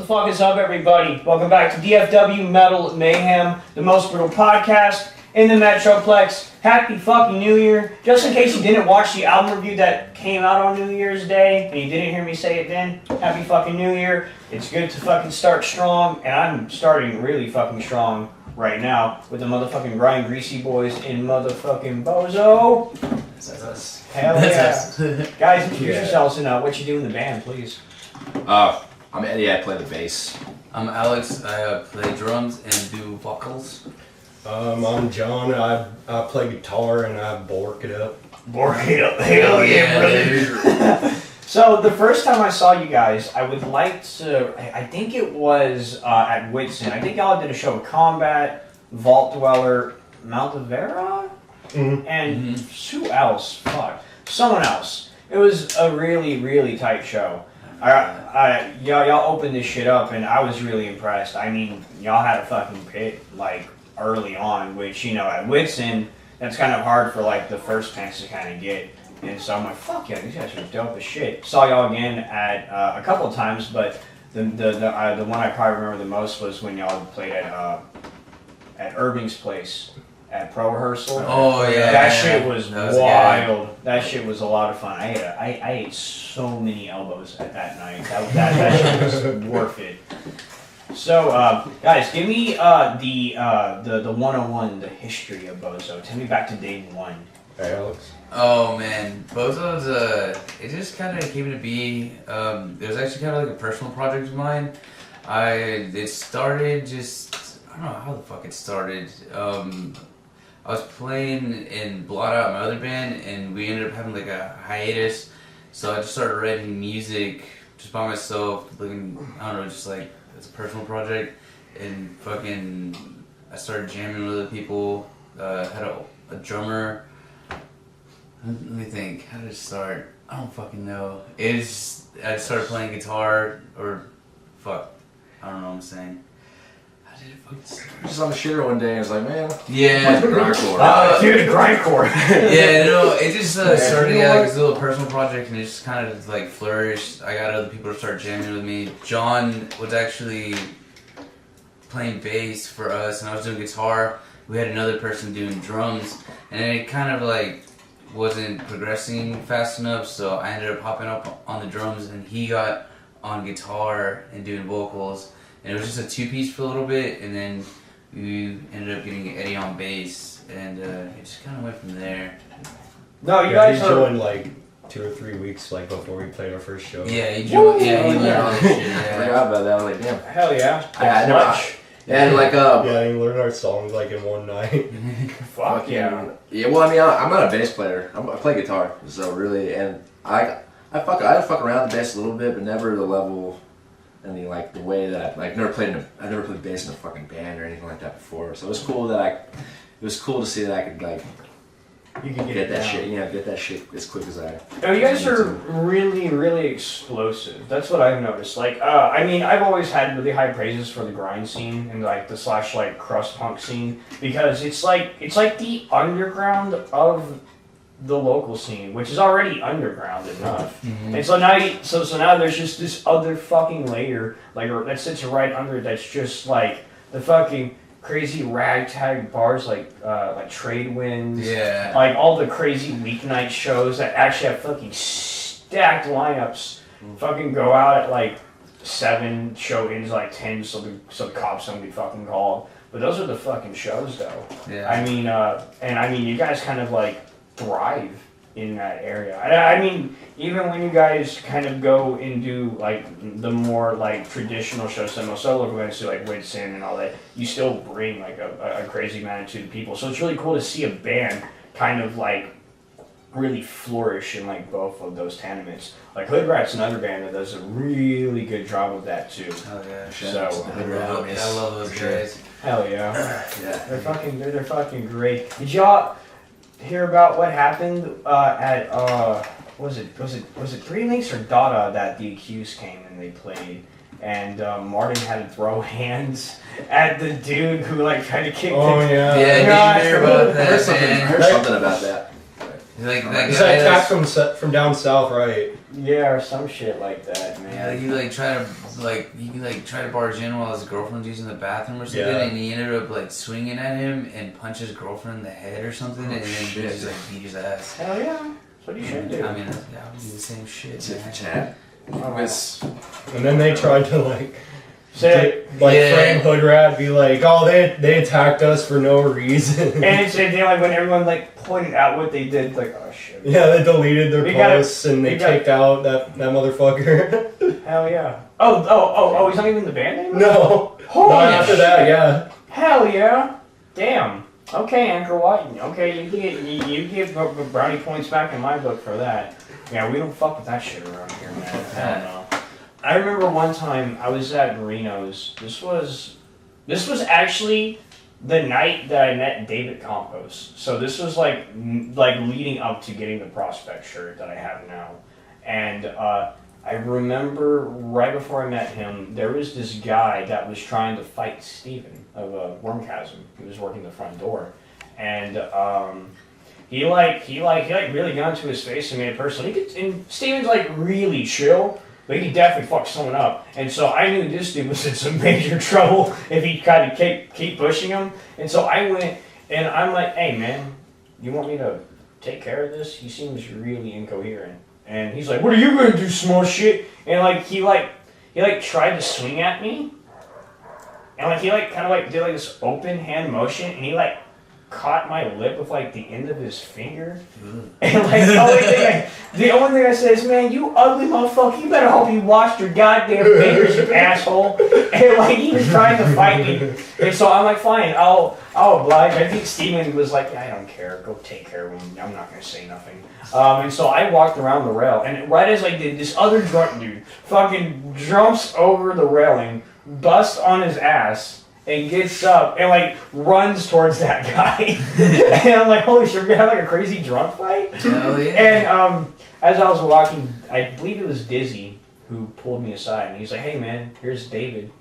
the fuck is up, everybody? Welcome back to DFW Metal Mayhem, the most brutal podcast in the Metroplex. Happy fucking New Year. Just in case you didn't watch the album review that came out on New Year's Day, and you didn't hear me say it then, happy fucking New Year. It's good to fucking start strong, and I'm starting really fucking strong right now with the motherfucking Grind Greasy Boys in motherfucking Bozo. That's us. Hell yeah. Guys, introduce yourselves and what you do in the band, please. I'm Eddie, I play the bass. I'm Alex, I play drums and do vocals. I'm John, I play guitar and I bork it up. Bork it up, hell yeah, brother. So the first time I saw you guys, I would like to, I think it was at Whitson. I think y'all did a show with Combat, Vault Dweller, Maltavera, and who else? Fuck. Someone else. It was a really, really tight show. Y'all opened this shit up and I was really impressed. I mean, y'all had a fucking pit, like, early on, which, you know, at Whitson, that's kind of hard for, like, the first bands to kind of get. And so I'm like, fuck yeah, these guys are dope as shit. Saw y'all again at a couple of times, but the one I probably remember the most was when y'all played at Irving's place at Pro Rehearsal. Oh yeah, that shit was wild. Good. That shit was a lot of fun. I ate so many elbows at that night. That shit was worth it. So guys, give me the 101, the history of Bozo. Tell me back to day one. Hey Alex. Oh man, Bozo's it just kind of came to be. It was actually kind of like a personal project of mine. It started just, I don't know how the fuck it started. I was playing in Blot Out, my other band, and we ended up having like a hiatus. So I just started writing music just by myself, looking, I don't know, just like it's a personal project. And fucking, I started jamming with other people. Had a drummer. Let me think. How did it start? I don't fucking know. I started playing guitar, or fuck, I don't know what I'm saying. How did it fucking start? Just on the shitter one day, and I was like, man, Yeah. grindcore. Dude, grindcore. Yeah, no, it just started like this little personal project, and it just kind of like flourished. I got other people to start jamming with me. John was actually playing bass for us, and I was doing guitar. We had another person doing drums, and it kind of like wasn't progressing fast enough, so I ended up hopping up on the drums, and he got on guitar and doing vocals, and it was just a two-piece for a little bit, and then we ended up getting Eddie on bass, and it just kind of went from there. No, you guys he are... joined like 2 or 3 weeks like before we played our first show. Yeah, he joined. Yeah, he Woo! learned all this shit. I Yeah. forgot about that. I was like, damn. Hell yeah. I never. Much. And like, Yeah, he learned our songs like in one night. Fuck yeah. Yeah, well, I mean, I'm not a bass player. I play guitar, so really, and I fuck around the bass a little bit, but never the level and the way that I've never played bass in a fucking band or anything like that before. So it was cool it was cool to see that I could like You can get that down. shit, get that shit as quick as I. No, you guys are really, really explosive. That's what I've noticed. Like, I mean, I've always had really high praises for the grind scene and like the / crust punk scene because it's like the underground of the local scene, which is already underground enough. Mm-hmm. And so now there's just this other fucking layer like that sits right under it. That's just like the fucking crazy ragtag bars like Trade Winds, Yeah. like all the crazy weeknight shows that actually have fucking stacked lineups. Fucking go out at like 7, show ends like 10, so the cops don't be fucking called. But those are the fucking shows though. Yeah. I mean, you guys kind of like thrive in that area. I mean, even when you guys kind of go and do like the more like traditional shows, some solo events to like Whitson and all that, you still bring like a crazy magnitude of people. So it's really cool to see a band kind of like really flourish in like both of those tenements. Like Hood Rat's another band that does a really good job of that too. Oh yeah. So I love those guys. hell yeah, Yeah. they're fucking great. Did y'all hear about what happened at was it 3 Links or Dada that the Accused came and they played, and Martin had to throw hands at the dude who like tried to kick Oh the... yeah. Yeah, did you hear about I heard that, man? something about that. Like that He's guy like attack from down south, right? Yeah, or some shit like that, man. Yeah, he like try to barge in while his girlfriend's using the bathroom or something, Yeah. and he ended up like swinging at him and punched his girlfriend in the head or something, and then he just like beat his ass. Hell yeah, that's what you should do. I mean, yeah, I would do the same shit. Tip Man. for chat. And then they tried to like Say, frame Hood Rat, be like, oh, they attacked us for no reason. and it's they like when everyone like pointed out what they did, like, oh shit. Yeah, they deleted their We gotta- posts and they we gotta- kicked out that motherfucker. Hell yeah. Oh, he's not even the band name? No. Holy Not after that, yeah. Hell yeah. Damn. Okay, Anchor White. Okay, you get brownie points back in my book for that. Yeah, we don't fuck with that shit around here, man. Hell no. I remember one time I was at Marino's. This was actually the night that I met David Compost. So this was like leading up to getting the Prospect shirt that I have now. And I remember right before I met him, there was this guy that was trying to fight Steven of Wormchasm. He was working the front door. And he really got into his face and made it personal. And Steven's like really chill. But he definitely fucked someone up. And so I knew this dude was in some major trouble if he kind of keep pushing him. And so I went and I'm like, hey man, you want me to take care of this? He seems really incoherent. And he's like, what are you gonna do, small shit? And he tried to swing at me. And he kind of did this open hand motion and he caught my lip with the end of his finger. And the only thing I said is, man, you ugly motherfucker, you better hope you washed your goddamn fingers, you asshole. And he was trying to fight me. And so I'm like, fine, I'll oblige. I think Steven was like, I don't care, go take care of him. I'm not gonna say nothing. And so I walked around the rail, and right as I did, this other drunk dude fucking jumps over the railing, busts on his ass, and gets up and runs towards that guy. And I'm like, holy shit, we're gonna have a crazy drunk fight? Hell yeah. And as I was walking, I believe it was Dizzy who pulled me aside and he's like, hey man, here's David.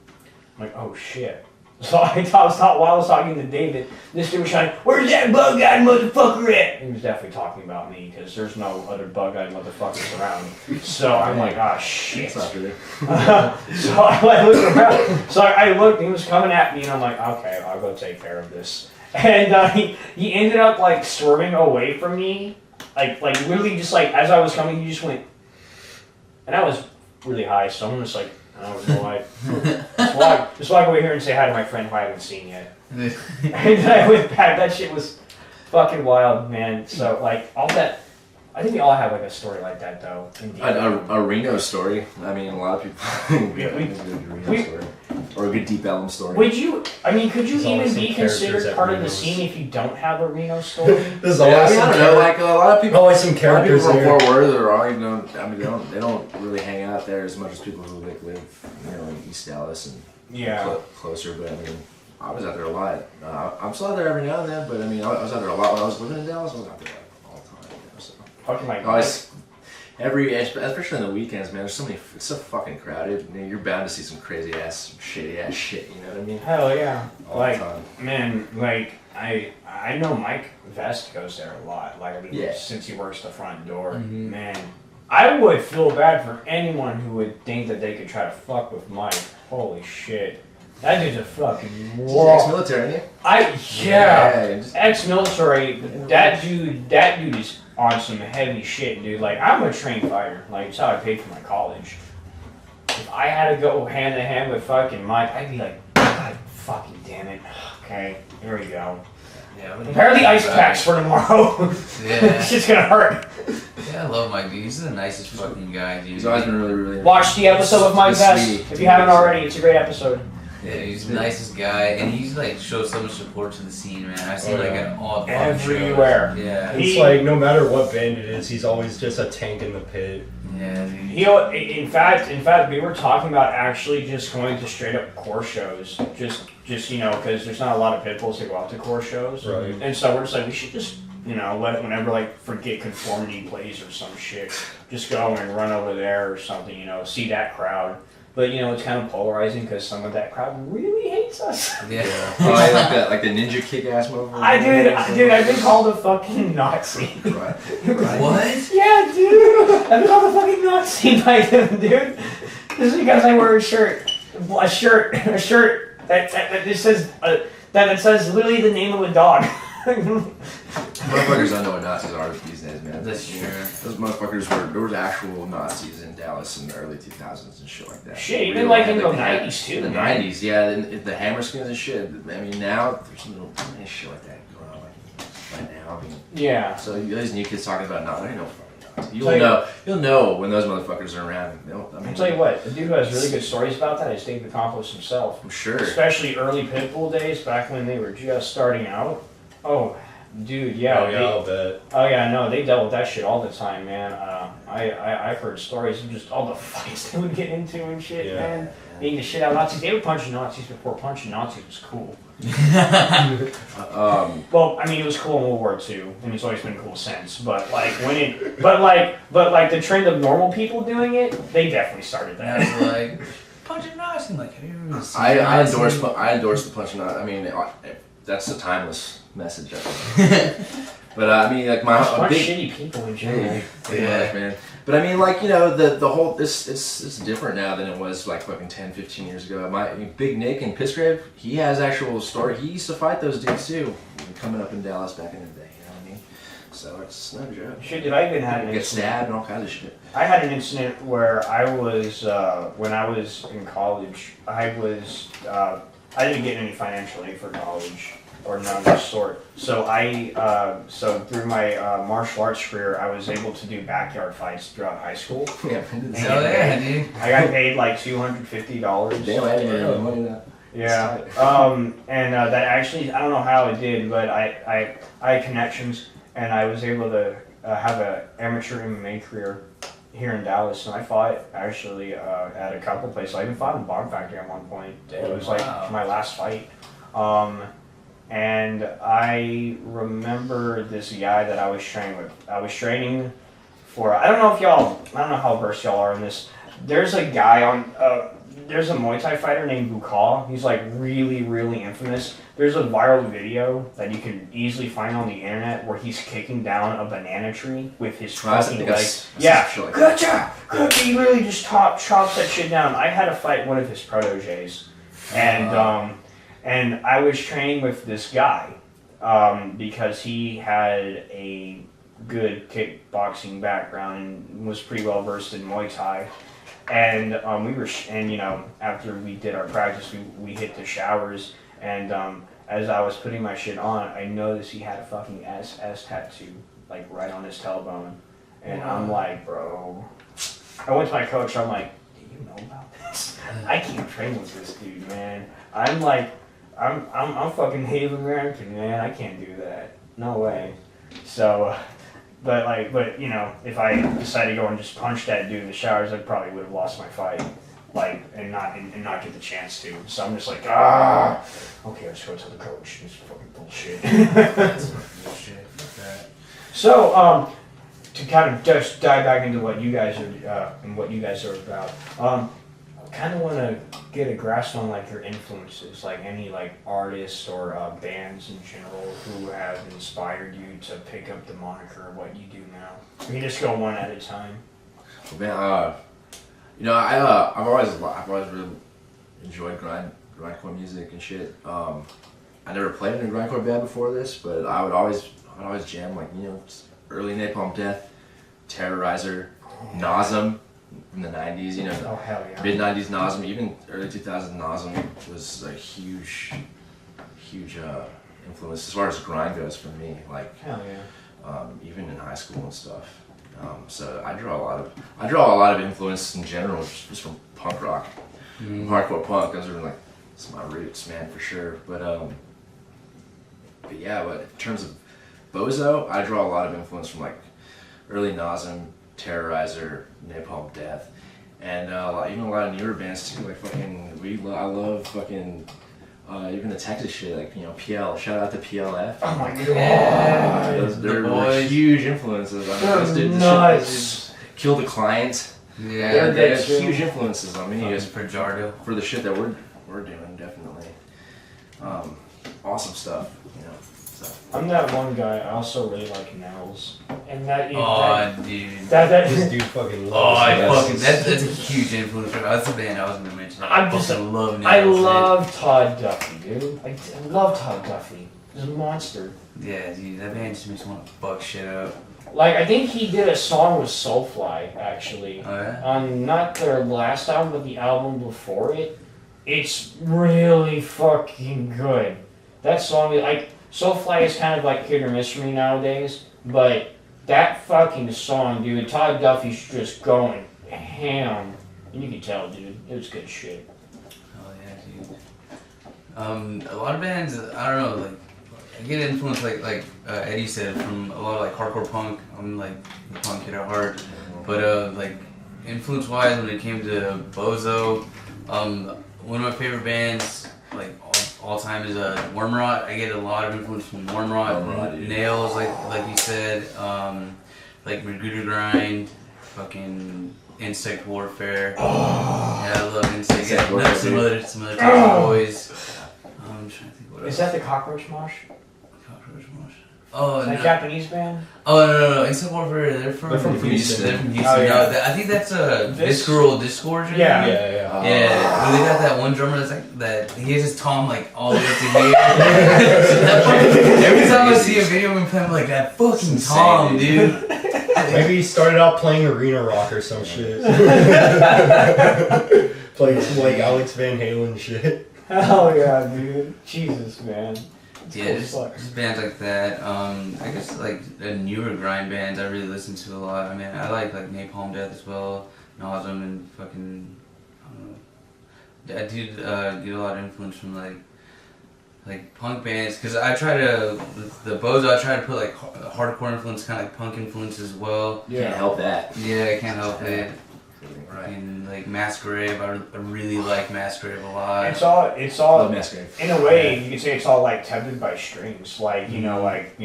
I'm like, oh shit. So while I was talking to David, this dude was shouting, where's that bug-eyed motherfucker at? And he was definitely talking about me because there's no other bug-eyed motherfuckers around. So I'm like, ah, shit. That's not true. So I looked around. So I looked and he was coming at me and I'm like, okay, I'll go take care of this. And he ended up swerving away from me. Literally just as I was coming, he just went. And I was really high, so I'm just I don't know, just walk over here and say hi to my friend who I haven't seen yet. And then I went back. That shit was fucking wild, man. So all that, I think we all have a story like that though. A Reno story. I mean, a lot of people. a good Reno story. Or a good Deep Ellum story. Could you There's always even be some characters considered at part of the Reno's. scene if you don't have a Reno story? There's Yeah, always I don't know. A lot of people. always some A lot of characters people from there. Fort Worth are all, they don't really hang out there as much as people who live, in East Dallas and Yeah. closer. But I mean, I was out there a lot. I'm still out there every now and then. But I mean, I was out there a lot when I was living in Dallas. I was out there all the time. So. Fucking Always, especially on the weekends, man. There's so many. It's so fucking crowded. You're bound to see some crazy ass, shitty ass shit. You know what I mean? Hell yeah. All the time. Man, I know Mike Vest goes there a lot. Yeah. Since he works the front door. Man, I would feel bad for anyone who would think that they could try to fuck with Mike. Holy shit. That dude's a fucking He's ex-military, isn't he? Yeah. Ex-military. That dude is on some heavy shit, dude. I'm a trained fighter. It's how I paid for my college. If I had to go hand in hand with fucking Mike, I'd be like, God fucking damn it. Okay, here we go. Yeah, Prepare the ice packs for tomorrow. Yeah. It's just gonna hurt. Yeah, I love Mike, dude. He's the nicest fucking guy, dude. He's always been really, really. Watch the episode with Mike He's Vest sweet. if you haven't already. It's a great episode. Yeah, he's the nicest guy, and he's shows so much support to the scene, man. I see at all the Everywhere. shows. Yeah. It's no matter what band it is, he's always just a tank in the pit. Yeah, dude. In fact, we were talking about actually just going to straight up core shows, just because there's not a lot of pit bulls that go out to core shows, Right. And so we're just we should just whenever Forget Conformity plays or some shit, just go and run over there or something, see that crowd. But you know, it's kind of polarizing because some of that crowd really hates us. Yeah. Oh, I like that, like the ninja kick-ass motherfucker. Dude, I've been called a fucking Nazi. Right. What? Yeah, dude, I've been called a fucking Nazi by them, dude. This is because I wear a shirt that just says that says literally the name of a dog. Motherfuckers don't know what Nazis are these days, man. That's true. Those motherfuckers there was actual Nazis in Dallas in the early 2000s and shit like that. Shit, even like in the they had- 90s too. In the man. 90s, yeah, the hammer skins and shit. I mean, now there's no shit like that going on right now. I mean, Yeah. so these new kids talking about there ain't no fucking Nazi. Tell You'll know when those motherfuckers are around. I'll tell you what, the dude who has really good stories about that is David Campos himself. I'm sure. Especially early Pitbull days, back when they were just starting out. Oh, dude, yeah. Oh, yeah, I'll bet. Oh yeah, no, they dealt with that shit all the time, man. I've heard stories of just all the fights they would get into and shit, Yeah. man. Beating the shit out of Nazis. They were punching Nazis before punching Nazis was cool. Well, I mean, it was cool in World War II, and it's always been cool since. But like but like the trend of normal people doing it, they definitely started And I that. was like, punching Nazi. Like, have you ever seen I Nazi? endorse the punch Nazi. I mean, that's a timeless message. I think. But I mean, like Punch a big shitty people in general. pretty much, man. But I mean, like, you know, the whole it's different now than it was like fucking 10, 15 years ago. Big Nick in Pissgrave, he has actual story. He used to fight those dudes too, coming up in Dallas back in the day. You know what I mean? So it's no joke. Shit, dude, I even had an Get incident. stabbed and all kinds of shit. I had an incident where I was, when I was in college, I didn't get any financial aid for college, or none of the sort. So so through my martial arts career, I was able to do backyard fights throughout high school. Yeah. Hell yeah, dude. I got paid like $250. Damn, I didn't know money that. Yeah. And that actually, I don't know how it did, but I had connections, and I was able to have an amateur MMA career here in Dallas, and I fought actually at a couple places. I even fought in Bomb Factory at one point. It was like Wow. my last fight. And I remember this guy that I was training with. I was training for, I don't know how versed y'all are in this. There's a guy there's a Muay Thai fighter named Bukal. He's like really, really infamous. There's a viral video that you can easily find on the internet where he's kicking down a banana tree with his fucking legs. Yeah, gotcha! He literally just chops that shit down. I had to fight one of his proteges, and I was training with this guy because he had a good kickboxing background and was pretty well versed in Muay Thai. And after we did our practice, we hit the showers, and as I was putting my shit on, I noticed he had a fucking SS tattoo, like right on his tailbone, and Wow. I'm like, bro. I went to my coach. I'm like, do you know about this? I can't train with this dude, man. I'm fucking Native American, man. I can't do that. No way. So. But you know, if I decided to go and just punch that dude in the showers, I probably would have lost my fight, and not get the chance to. So I'm just like, okay, let's go to the coach. This is fucking bullshit. That's fucking bullshit. Fuck that. So to kind of just dive back into what you guys are and what you guys are about, I kind of want to get a grasp on like your influences, like any like artists or bands in general who have inspired you to pick up the moniker of what you do now. We can just go one at a time. Man, you know, I've always really enjoyed grindcore music and shit. I never played in a grindcore band before this, but I would always jam like, you know, early Napalm Death, Terrorizer, Nasm from the 90s, you know. Oh hell yeah. Mid 90s Nasm, even early 2000s Nasm was a huge influence as far as grind goes for me. Like Hell yeah. even in high school and stuff. So I draw a lot of influence in general just from punk rock, hardcore punk. Those are like, it's my roots, man, for sure. But yeah, but in terms of Bozo, I draw a lot of influence from like early Nasm, Terrorizer, Napalm Death, and even a lot of newer bands too. Like I love fucking even the Texas shit. Like, you know, PL. Shout out to PLF. Oh my god. Yeah, They're boys. huge influences. I mean, They're those dudes, nuts. Kill the Client. Yeah, they have too. huge influences on me for Jardo. for the shit that we're doing, definitely. Awesome stuff, you know. So. I'm that one guy. I also really like Nels, and that. Dude. This dude fucking loves That's a huge influence. That's the band I was gonna mention. I'm just- love Nails, I man. love Todd Duffy, dude. I love Todd Duffy. He's a monster. Yeah, dude, that band just makes me want to fuck shit up. Like, I think he did a song with Soulfly, actually. Oh yeah? On not their last album, but the album before it. It's really fucking good. That song, like, Soulfly is kind of like hit or miss for me nowadays, but that fucking song, dude, Todd Duffy's just going ham. And you can tell, dude, it was good shit. Oh yeah, dude. A lot of bands, I don't know, like, I get influenced, like Eddie said, from a lot of like hardcore punk. I'm like a punk kid at heart, but like influence-wise, when it came to Bozo, one of my favorite bands, like all time, is Wormrot. I get a lot of influence from Wormrot, Nails, like you said, like Magruder Grind, fucking Insect Warfare. Yeah, I love Insect. Yeah, some other boys. I'm trying to think what else. Is that the Cockroach Mosh? Cockroach Mosh. Oh, Is that no. Japanese band? Oh, no. Insect Warfare, they're from Houston. They're from Houston. Oh, yeah. No, I think that's Visceral Disgorge. Yeah. Yeah, but they got that one drummer that's like that. He has his tom like all the way to here. Every time I see a video of him playing, I'm like, that fucking tom, dude. Maybe he started out playing arena rock or some shit. Playing some like Alex Van Halen shit. Hell yeah, dude. Jesus, man. Yeah, just bands like that. I guess like the newer grind bands I really listen to a lot. I mean, I like Napalm Death as well, Nausum, and fucking I don't know. I do get a lot of influence from like punk bands, because I try to the Bozo. I try to put like hardcore influence, kind of like punk influence as well. Can't help that. Yeah, I can't help it. Right. And like Masquerade, I really like Masquerade a lot. It's all Love Masquerade. in a way you could say it's all like tethered by strings, like like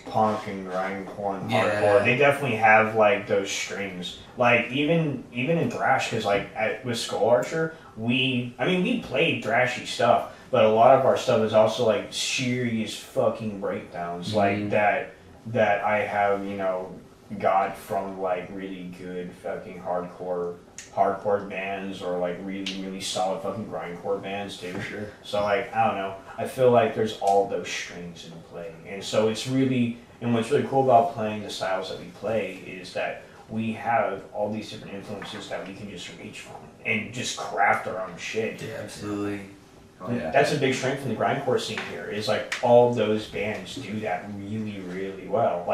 punk and grindcore and hardcore. They definitely have like those strings, like even in thrash, because like with Skull Archer, we played thrashy stuff, but a lot of our stuff is also like serious fucking breakdowns, like that I have got from like really good fucking hardcore bands, or like really solid fucking grindcore bands too. Sure. So like I don't know, I feel like there's all those strings in play, and so it's really, and what's really cool about playing the styles that we play is that we have all these different influences that we can just reach from and just craft our own shit. Yeah, absolutely. Oh, yeah. That's a big strength from the grindcore scene here. Is like all those bands do that really well.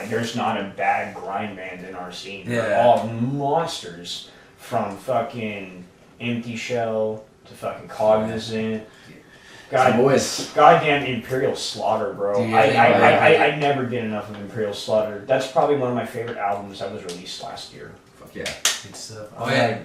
There's not a bad grind band in our scene. Yeah. They're all monsters, from fucking Empty Shell to fucking Cognizant. Some boys. Goddamn Imperial Slaughter, bro. Yeah, I never get enough of Imperial Slaughter. That's probably one of my favorite albums that was released last year. Fuck yeah. Good stuff. Oh yeah.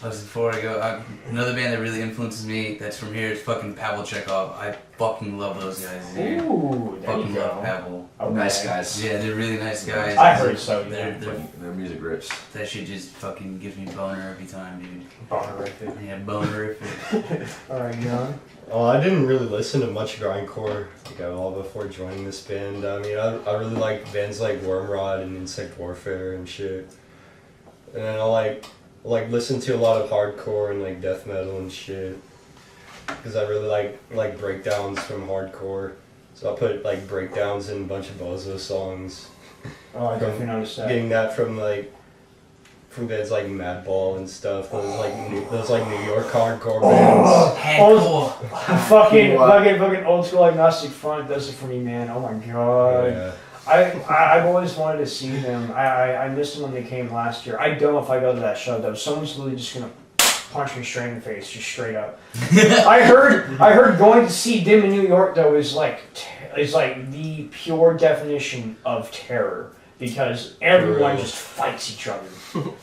Before I go, another band that really influences me that's from here is fucking Pavel Chekhov. I fucking love those guys, dude. Ooh, there Fucking you love go. Pavel. Okay. Nice guys. Yeah, they're really nice guys. I heard so, yeah. Their music rips. That shit just fucking gives me boner every time, dude. Bonerific. Yeah, bonerific. Alright, John. Oh, I didn't really listen to much grindcore at all before joining this band. I mean, I really like bands like Wormrod and Insect Warfare and shit. And then I like listen to a lot of hardcore and like death metal and shit, because I really like breakdowns from hardcore. So I put like breakdowns in a bunch of Bozo songs. Oh, I definitely noticed that. Getting that from bands like Madball and stuff. Those New York hardcore bands. Headcore. fucking old school agnostic front does it for me, man. Oh my god. Yeah. I've always wanted to see them. I missed them when they came last year. I don't know if I go to that show though. Someone's literally just gonna punch me straight in the face, just straight up. I heard going to see them in New York though is like the pure definition of terror, because everyone just fights each other,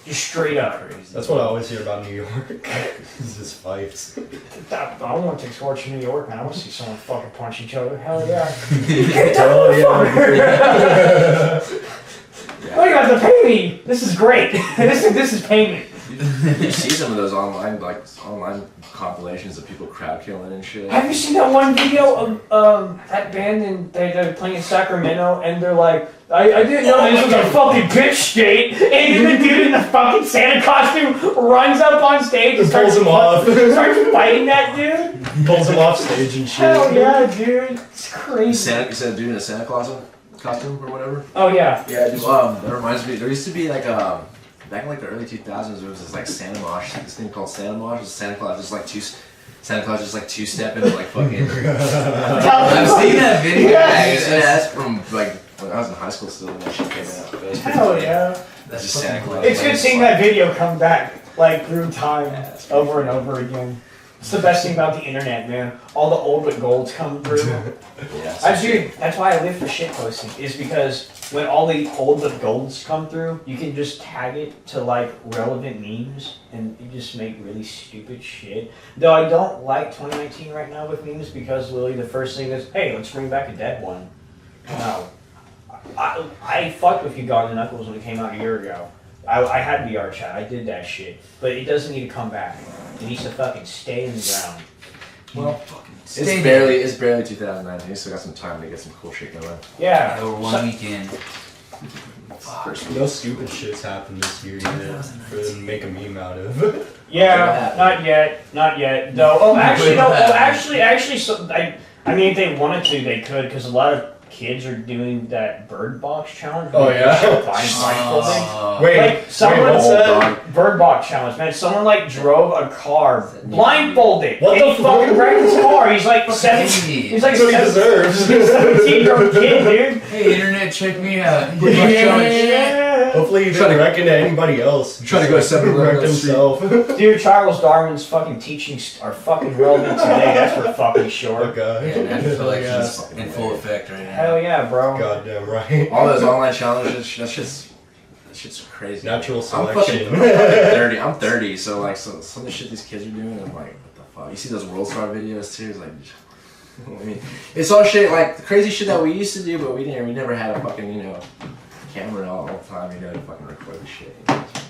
just straight up. That's what I always hear about New York. It's just fights. I don't want to explore to New York, man. I want to see someone fucking punch each other. Hell yeah. Oh yeah. Oh, you have to pay me. This is great. this is payment. You see some of those online compilations of people crowd killing and shit. Have you seen that one video of that band and they're playing in Sacramento and they're like, I didn't know this was a fucking bitch state, and then the dude in the fucking Santa costume runs up on stage and pulls him off. starts fighting that dude. Pulls him off stage and shit. Hell yeah, dude. It's crazy. You said a dude in a Santa Claus costume or whatever? Oh yeah. Yeah, that reminds me, there used to be like back in like the early 2000s, there was this like Santa Mosh, this thing called Santa Mosh. Santa Claus just like two-stepping and like fucking. I've seen that video. Yeah, that's from like when I was in high school still when that shit came out. Hell yeah. That's just Santa Claus. It's good seeing that video come back like through time over and over again. It's the best thing about the internet, man. All the old but golds come through. That's why I live for shit posting, is because when all the old but golds come through, you can just tag it to like relevant memes and you just make really stupid shit. Though I don't like 2019 right now with memes because literally the first thing is, hey, let's bring back a dead one. No. I fucked with you God Knuckles when it came out a year ago. I had VR chat, I did that shit. But it doesn't need to come back. It needs to fucking stay in the ground. Well, it's barely 2009. You still got some time to get some cool shit going. Yeah. Over one weekend. No stupid shit's happened this year yet for them to make a meme out of. Yeah, not yet. Though. Actually. So I mean, if they wanted to, they could, because a lot of kids are doing that bird box challenge. Oh yeah. Wait, like someone what's that? Bird box challenge, man. Someone like drove a car blindfolded. What and the he fucking wrecked his car. He's like 17. He's like That's what he deserves. 17-year-old kid, dude. Hey, internet, check me out. Yeah. Hopefully he didn't wreck into anybody else. Trying to go to 7-Eleven wrecked down the street. himself. Dude, Charles Darwin's fucking teachings are fucking relevant today. That's for fucking sure. Okay. Yeah, natural Yeah. selection's in full effect right now. Hell yeah, bro. Goddamn right. All those online challenges, that shit's crazy. Natural I'm selection. fucking 30. I'm 30, so like some of the shit these kids are doing, I'm like, what the fuck? You see those World Star videos too? It's like, I mean, it's all shit like the crazy shit that we used to do, but we never had a fucking camera all the time, to fucking record the shit.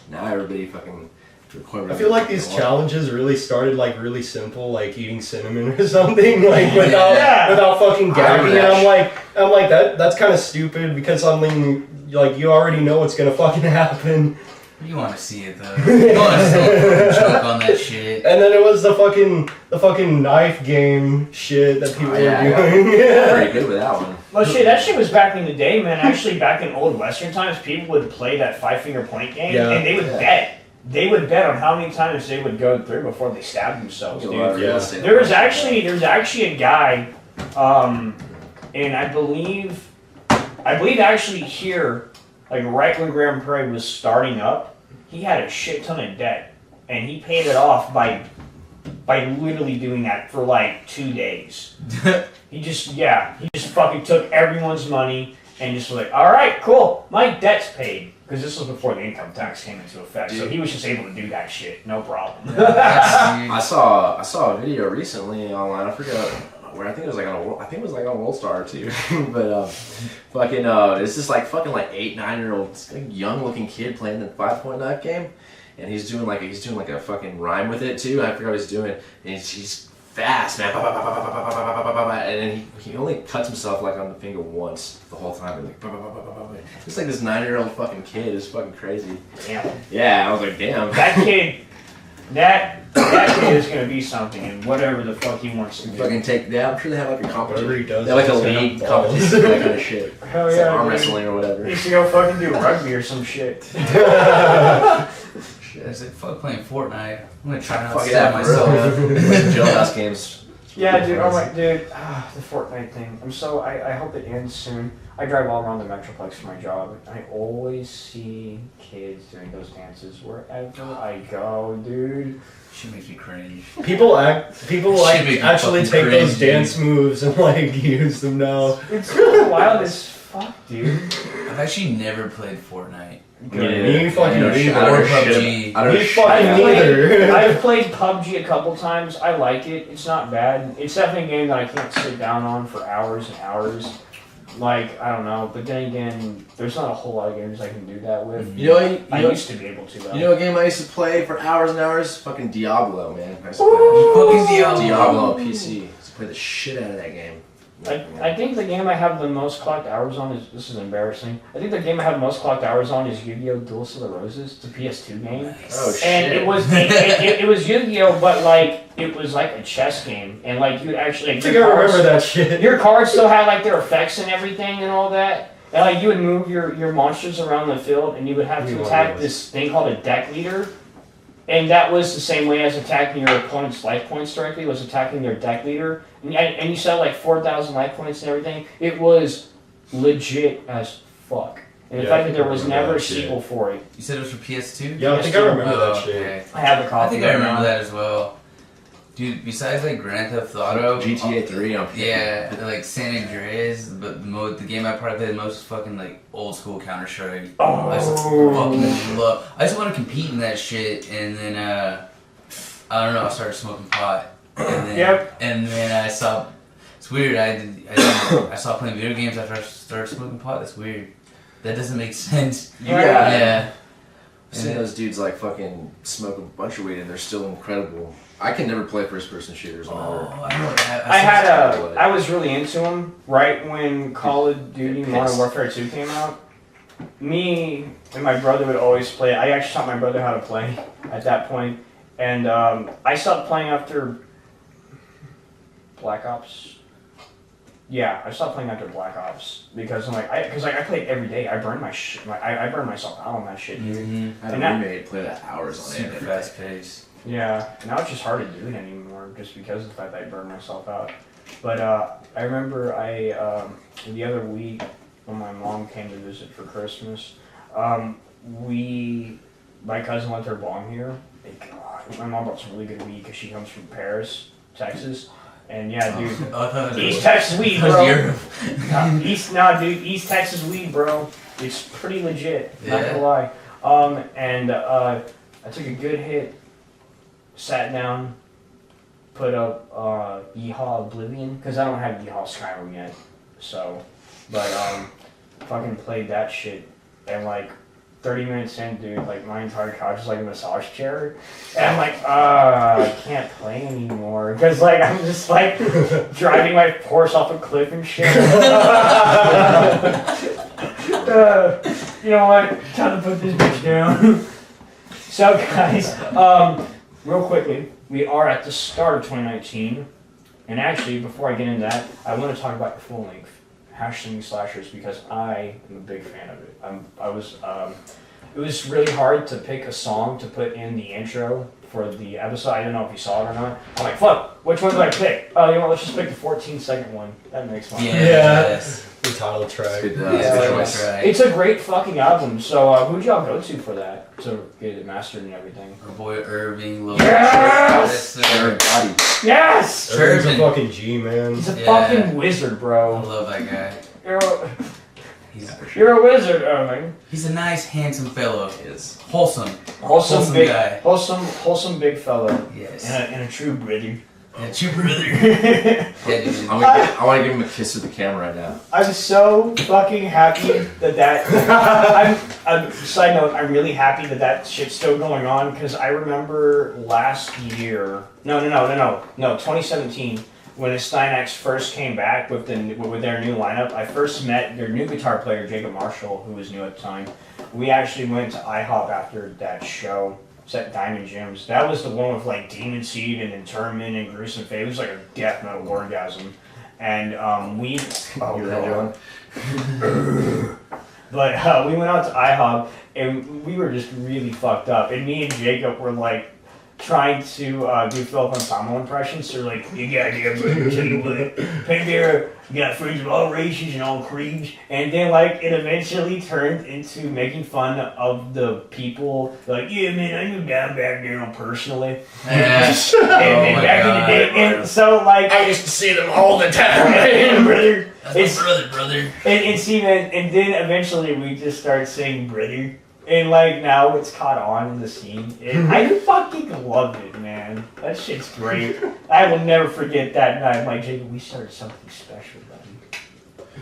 Now everybody fucking record. I feel like these challenges really started like really simple, like eating cinnamon or something, like without fucking gagging. And I'm like that's kind of stupid because something like you already know what's gonna fucking happen. You want to see it though. You want to see choke on that shit. And then it was the fucking knife game shit that people were doing. I'm pretty good with that one. Well, shit, that shit was back in the day, man. Actually, back in old Western times, people would play that 5-finger point game, and they would bet. They would bet on how many times they would go through before they stabbed themselves, dude. Yeah. There was actually a guy, and I believe actually here, like right when Grand Prairie was starting up, he had a shit ton of debt, and he paid it off by literally doing that for like 2 days. He just fucking took everyone's money and just was like, all right, cool, my debt's paid. Because this was before the income tax came into effect, so he was just able to do that shit, no problem. I saw a video recently online. I forgot where. I think it was like on World Star too. But fucking it's this like fucking like 8-9-year-old young looking kid playing the 5-point knife game, and he's doing like a fucking rhyme with it too. I forgot what he's doing, and he's fast, man. And then he only cuts himself like on the finger once the whole time. Like, it's like this 9-year-old fucking kid is fucking crazy. Damn. Yeah, I was like, damn. That kid, that kid is gonna be something, and whatever the fuck he wants to do. Fucking I'm sure they have like a competition. Whatever he does, they have like a he's gonna league have competition for that kind of shit. Hell It's yeah, like arm dude. wrestling or whatever. He needs to go fucking do rugby or some shit. I was like, fuck playing Fortnite. I'm gonna try not to Fuck stab yeah, myself. Jailhouse games. Yeah, dude. Oh my, dude. The Fortnite thing. I hope it ends soon. I drive all around the Metroplex for my job. I always see kids doing those dances wherever I go, dude. Shit makes me cringe. People like Shit make me actually fucking take those cringe, dance moves and like use them now. It's wild as fuck, dude. I've actually never played Fortnite. Me fucking Or neither. PUBG. Me fucking neither. I've played PUBG a couple times. I like it. It's not bad. It's definitely a game that I can't sit down on for hours and hours. Like, I don't know, but then again, there's not a whole lot of games I can do that with. You know, I used to be able to, though. You know a game I used to play for hours and hours? Fucking Diablo, man. I used to Fucking play Diablo. Diablo on PC. I used to play the shit out of that game. I think the game I have the most clocked hours on is, this is embarrassing, I think the game I have the most clocked hours on is Yu-Gi-Oh! Duels of the Roses. It's a PS2 game. Oh shit. And it was Yu-Gi-Oh! But like, it was like a chess game. And like, you actually, I like, think I remember that shit. your cards still had like their effects and everything and all that. And like, you would move your monsters around the field and you would have to attack this thing called a deck leader. And that was the same way as attacking your opponent's life points directly, was attacking their deck leader. And you said like 4,000 life points and everything. It was legit as fuck. And the fact that there was never a sequel for it. You said it was for PS2? Yeah, I think I remember that shit. Okay. I have the copy. I think I remember that as well. Dude, besides like Grand Theft Auto, GTA 3 on yeah, like San Andreas, but the game I probably played the most was fucking like old school Counter Strike. Oh. I just fucking love. I just want to compete in that shit, and then I don't know. I started smoking pot, and then and then I saw. It's weird. I stopped playing video games after I started smoking pot. That's weird. That doesn't make sense. Yeah. I've seen those dudes like fucking smoke a bunch of weed and they're still incredible. I can never play first-person shooters. I was really into them right when Call of Duty Modern Warfare 2 came out. Me and my brother would always play. I actually taught my brother how to play at that point, and I stopped playing after Black Ops. Yeah, I stopped playing after Black Ops because I'm like, I played every day. I burned I burned myself out on that shit, dude. I had a roommate play that hours on it. Super fast pace. Yeah, now it's just hard to do it anymore just because of the fact that I burned myself out. But I remember the other week when my mom came to visit for Christmas, my cousin left her bong here. My mom brought some really good weed because she comes from Paris, Texas. And yeah, dude, East Texas weed, bro. East Texas weed, bro. It's pretty legit, not gonna lie. I took a good hit, sat down, put up Yeehaw Oblivion, because I don't have Yeehaw Skyrim yet, so, but fucking played that shit, and like 30 minutes in, dude, like my entire couch is like a massage chair, and I'm like, I can't play anymore, because like I'm just like driving my horse off a cliff and shit. You know what, time to put this bitch down. So guys, real quickly, we are at the start of 2019, and actually, before I get into that, I want to talk about your full length, Slinging Slashers, because I am a big fan of it. It was really hard to pick a song to put in the intro for the episode. I don't know if you saw it or not. I'm like, fuck, which one do I pick? Oh, you know what, let's just pick the 14-second one. That makes more sense. Yes. The title track. It's a great fucking album. So who'd y'all go to for that? To get it mastered and everything? Our boy Irving. Yes! Yes! Irving's a fucking G, man. He's a fucking wizard, I bro. love that guy. You're a wizard, Irving. He's a nice, handsome fellow. He is. Wholesome Big guy. Wholesome big fellow. Yes. And a true brother. Yeah, true brother. Yeah, dude. I want to give him a kiss to the camera right now. I'm so fucking happy side note, I'm really happy that shit's still going on, because I remember last year, no, 2017, when the Steinax first came back with their new lineup. I first met their new guitar player, Jacob Marshall, who was new at the time. We actually went to IHOP after that show. At Diamond Gyms. That was the one with like Demon Seed and Interment and Gruesome Fate. It was like a death metal orgasm. And we but we went out to IHOP and we were just really fucked up. And me and Jacob were like trying to do Philip Anselmo impressions. So like, you got here, brother, tell you what, Pandera, you got friends of all races and all creeds. And then like it eventually turned into making fun of the people. Like, yeah, man, I knew down back there personally. Yeah. And back in the day, and so like I used to see them all the time. Brother. That's my brother. And see, man, and then eventually we just started saying brother. And like now it's caught on in the scene. And I fucking love it, man. That shit's great. I will never forget that night. I'm like, Jacob, we started something special, buddy.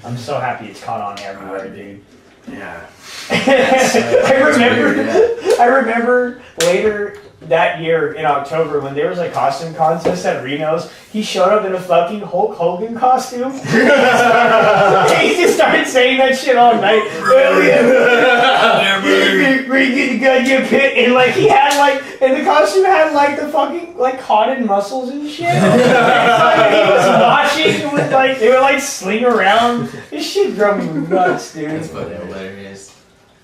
I'm so happy it's caught on everywhere, dude. Yeah. I remember later that year in October when there was a costume contest at Reno's, he showed up in a fucking Hulk Hogan costume. He just started saying that shit all night. Bring it to goddamn pit, and like he had like, and the costume had like the fucking like cotton muscles and shit. And he was watching with like they were like sling around. This shit drove me nuts, dude. That's fucking hilarious.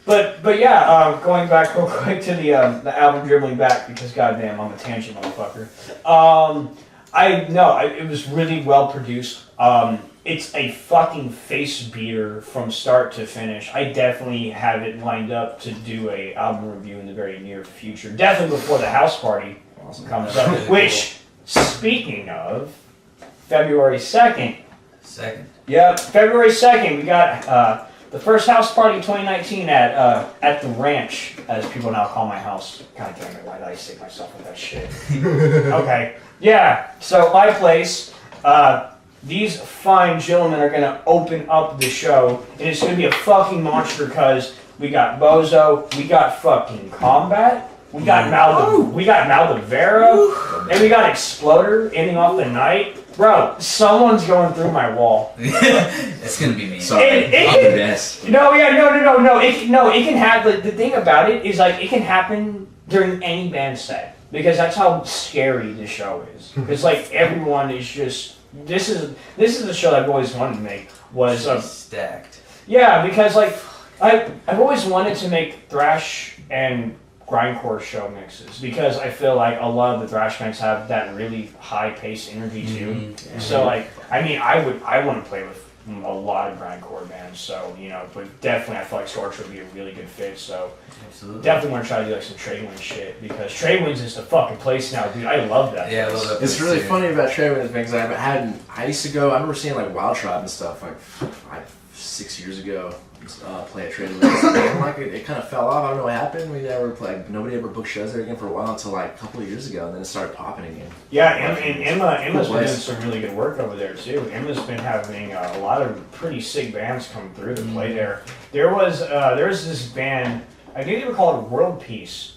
But yeah, going back real quick to the album Dribbling Back, because goddamn, I'm a tangent motherfucker. It was really well produced. It's a fucking face beater from start to finish. I definitely have it lined up to do a album review in the very near future. Definitely before the house party comes up. Really Which, speaking of, February 2nd. Yep, February 2nd, we got the first house party 2019 at the ranch, as people now call my house. God damn it, why did I stick myself with that shit? Okay. Yeah, so my place, these fine gentlemen are gonna open up the show, and it's gonna be a fucking monster because we got Bozo, we got fucking Combat, we got Maldivera, and we got Exploder ending off the night. Bro, someone's going through my wall. It's gonna be me. Sorry, I'm the best. No. It can happen. The thing about it is like it can happen during any band set because that's how scary the show is. Because like everyone is just this is the show that I've always wanted to make was stacked. Yeah, because like I've always wanted to make thrash and grindcore show mixes because I feel like a lot of the thrash bands have that really high paced energy too. Mm-hmm. So like I want to play with a lot of grindcore bands. So but definitely I feel like Scorch would be a really good fit. So absolutely, definitely want to try to do like some Trade Winds shit because Trade Winds is the fucking place now, dude. I love that. Yeah, I love that. It's really funny about Trade Winds because I used to go. I remember seeing like Wild Tribe and stuff like 6 years ago. Play at Trade Winds. Like it kind of fell off. I don't know what happened. Nobody ever booked shows there again for a while until like a couple of years ago, and then it started popping again. Yeah, and Emma's been doing some really good work over there too. Emma's been having a lot of pretty sick bands come through to play there. There was this band, I think they were called World Peace,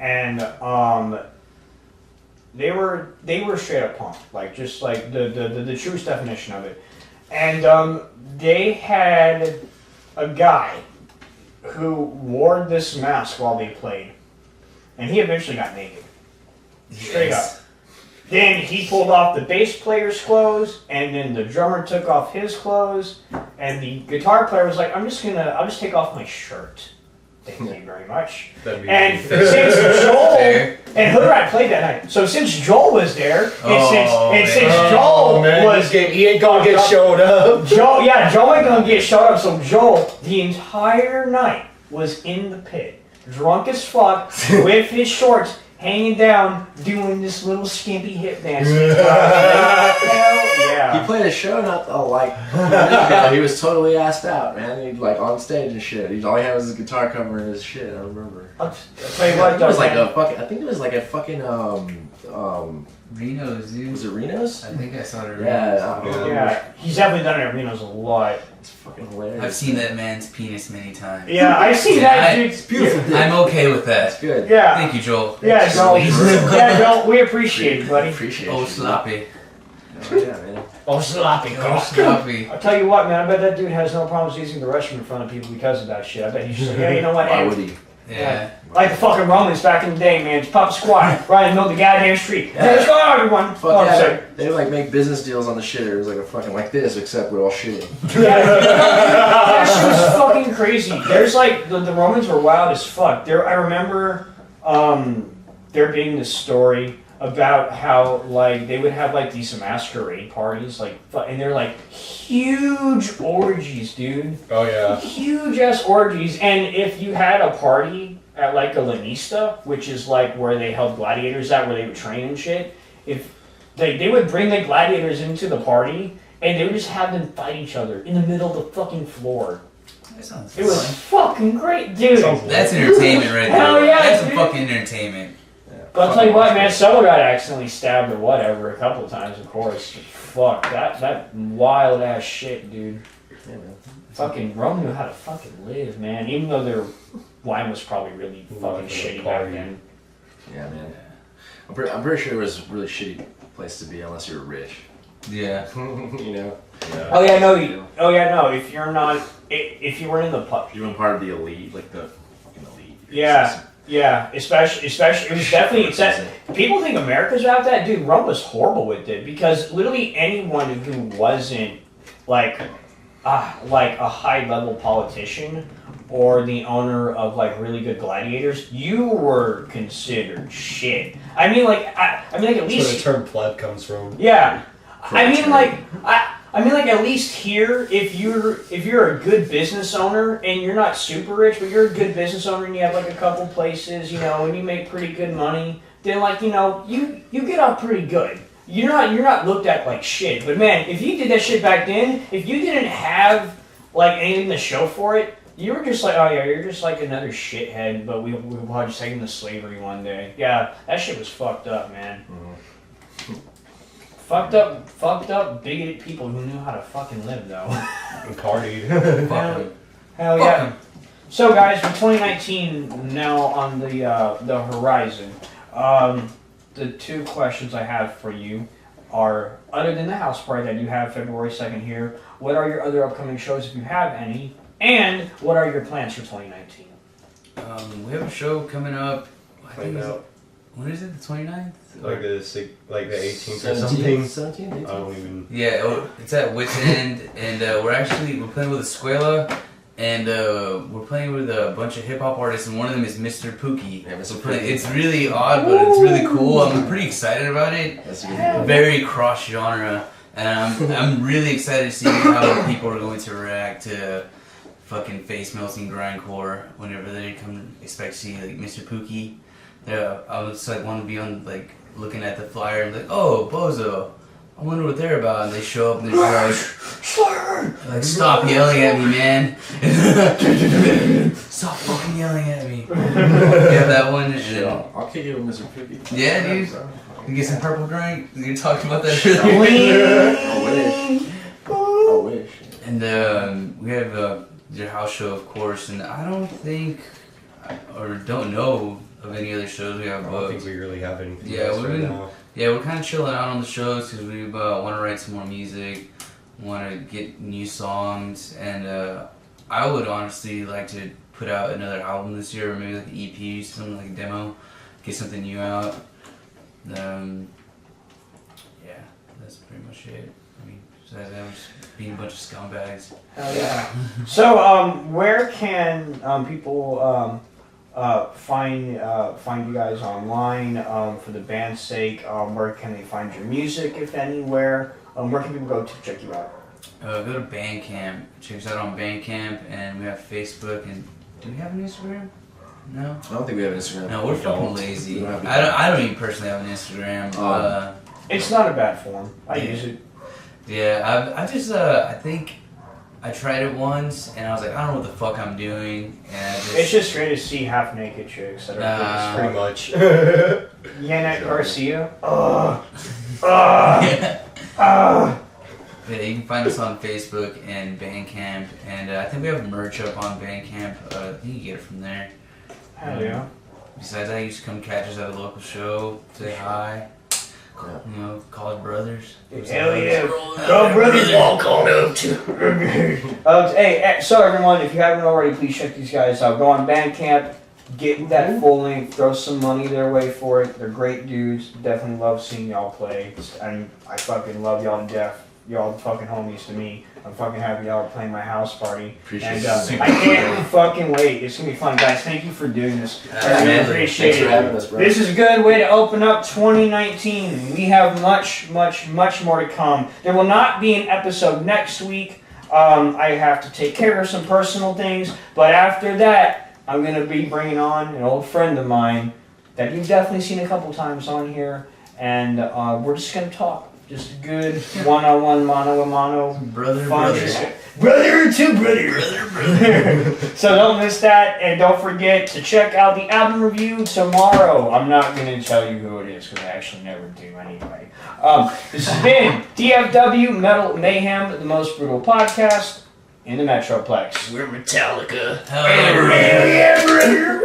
and they were straight up punk, like just like the truest definition of it, and they had a guy who wore this mask while they played, and he eventually got naked. Straight up. Then he pulled off the bass player's clothes, and then the drummer took off his clothes, and the guitar player was like, I'll just take off my shirt. Thank you very much. And since Joel and Hood Rat played that night, so since Joel was there, since Joel was, he ain't gonna get showed up. Joel ain't gonna get showed up. So Joel, the entire night, was in the pit, drunk as fuck, with his shorts hanging down, doing this little skimpy hip dance. Hell yeah! He played a show he was totally assed out, man. He like on stage and shit. All he had was his guitar cover and his shit. I remember. I'll tell you what, it was like a fucking. I think it was like a fucking Reno's, dude. Was it Reno's? I think I saw it at Reno's. Yeah, he's definitely done it at Reno's a lot. It's fucking hilarious. I've seen that man's penis many times. Yeah, I've seen that, dude. It's beautiful. I'm okay with that. That's good. Yeah. Thank you, Joel. Yeah, Joel. Yeah, Joel. We appreciate it, buddy. Appreciate Oh, you. sloppy. Oh, yeah, man. Oh, sloppy. Oh, sloppy. I'll tell you what, man. I bet that dude has no problems using the restroom in front of people because of that shit. I bet he's just like, yeah, you know what? Why would he? Yeah. Like the fucking Romans back in the day, man. Just pop a squat right in the middle of the goddamn street. Yeah. Hey, let's go, everyone. Fuck yeah, they like make business deals on the shitter. It was like a fucking like this, except we're all shitting. Yeah, that shit was fucking crazy. There's like the Romans were wild as fuck. I remember there being this story about how like they would have like these masquerade parties, like, and they're like huge orgies, dude. Oh yeah. Huge ass orgies, and if you had a party at like a Lanista, which is like where they held gladiators at, where they would train and shit, if they would bring the gladiators into the party, and they would just have them fight each other in the middle of the fucking floor. That sounds It was fun. fucking great, dude. That's entertainment right there. Hell yeah, That's dude. some fucking entertainment. But I'll tell you what, man, someone got accidentally stabbed or whatever a couple of times, of course. Fuck, that wild ass shit, dude. Yeah, man. Fucking Rome knew how to fucking live, man. Even though their wine was probably really fucking shitty back then. Yeah, man. I'm pretty sure it was a really shitty place to be unless you were rich. Yeah. You know? Yeah. Oh yeah, no. If you're not, if you were in the pub, You were part of the elite, like the fucking elite. Yeah, especially it was definitely people think America's about that, dude. Rome was horrible with it because literally anyone who wasn't like a high level politician or the owner of like really good gladiators, you were considered shit. I mean, like at That's least where the term pleb comes from. yeah. I mean, like at least here, if you're a good business owner and you're not super rich, but you're a good business owner and you have like a couple places, you know, and you make pretty good money, then like, you know, you get off pretty good. You're not looked at like shit. But man, if you did that shit back then, if you didn't have like anything to show for it, you were just like, oh yeah, you're just like another shithead. But we probably just take him to slavery one day. Yeah, that shit was fucked up, man. Mm-hmm. Fucked up, bigoted people who knew how to fucking live though. And partied. Hell yeah. So guys, for 2019 now on the horizon, the two questions I have for you are, other than the house party that you have February 2nd here, what are your other upcoming shows if you have any, and what are your plans for 2019? We have a show coming up. I think Find it's, out. when is it? The 29th? Like the 18th or something. 17, 18. I don't even. Yeah, it's at Wits End, and we're playing with Escuela, and we're playing with a bunch of hip hop artists, and one of them is Mr. Pookie. Yeah, Mr. We're playing- Pookie. It's really odd, but it's really cool. I'm pretty excited about it. That's a good Very cross genre, and I'm really excited to see how people are going to react to fucking face melting grindcore whenever they come expect to see like Mr. Pookie. Yeah, I was like want to be on like looking at the flyer and like, oh Bozo, I wonder what they're about. And they show up and they're like, stop yelling at me, man. Stop fucking yelling at me. Yeah, that one. And Shit, then, I'll kick you with Mr. Pookie. yeah, dude. You get some purple drink. You talked about that. I wish. And we have your house show, of course. And I don't think or don't know of any other shows we have. I don't think we really have anything Yeah, else we've right been- now. Yeah, we're kind of chilling out on the shows because we want to write some more music, want to get new songs, and I would honestly like to put out another album this year, or maybe like an EP, something like a demo, get something new out. Yeah, that's pretty much it. I mean, besides that, we're just being a bunch of scumbags. Hell yeah. So, where can people find you guys online for the band's sake? Where can they find your music, if anywhere? Where can people go to check you out? Go to Bandcamp. Check us out on Bandcamp, and we have Facebook. And do we have an Instagram? No. I don't think we have an Instagram. No, we're We don't. fucking lazy. We don't have I don't even personally have an Instagram. It's not a bad form. I Yeah. use it. Yeah, I just I think I tried it once and I was like, I don't know what the fuck I'm doing, and It's just great to see half-naked chicks that are Pretty much. Yanek Garcia. Yeah, you can find us on Facebook and Bandcamp, and I think we have merch up on Bandcamp. I think you can get it from there. Hell yeah. Besides that, you just come catch us at a local show, say hi. Yeah. You know, call it brothers. Hell yeah. Go, brother. Walk on up to. Hey, so everyone, if you haven't already, please check these guys out. Go on Bandcamp, get that full length, throw some money their way for it. They're great dudes. Definitely love seeing y'all play. And I fucking love y'all to death. Y'all fucking homies to me. I'm fucking happy y'all are playing my house party. Appreciate And it. I can't fucking wait. It's gonna be fun, guys. Thank you for doing this. I really appreciate Thanks for it. having us, bro. This is a good way to open up 2019. We have much more to come. There will not be an episode next week. I have to take care of some personal things. But after that, I'm going to be bringing on an old friend of mine that you've definitely seen a couple times on here. And we're just going to talk. Just good one-on-one, mano-a-mano. Brother, Fun. brother. Brother to brother. So don't miss that, and don't forget to check out the album review tomorrow. I'm not going to tell you who it is because I actually never do anyway. This has been DFW Metal Mayhem, the most brutal podcast. in the Metroplex. We're Metallica. Hell yeah, brother.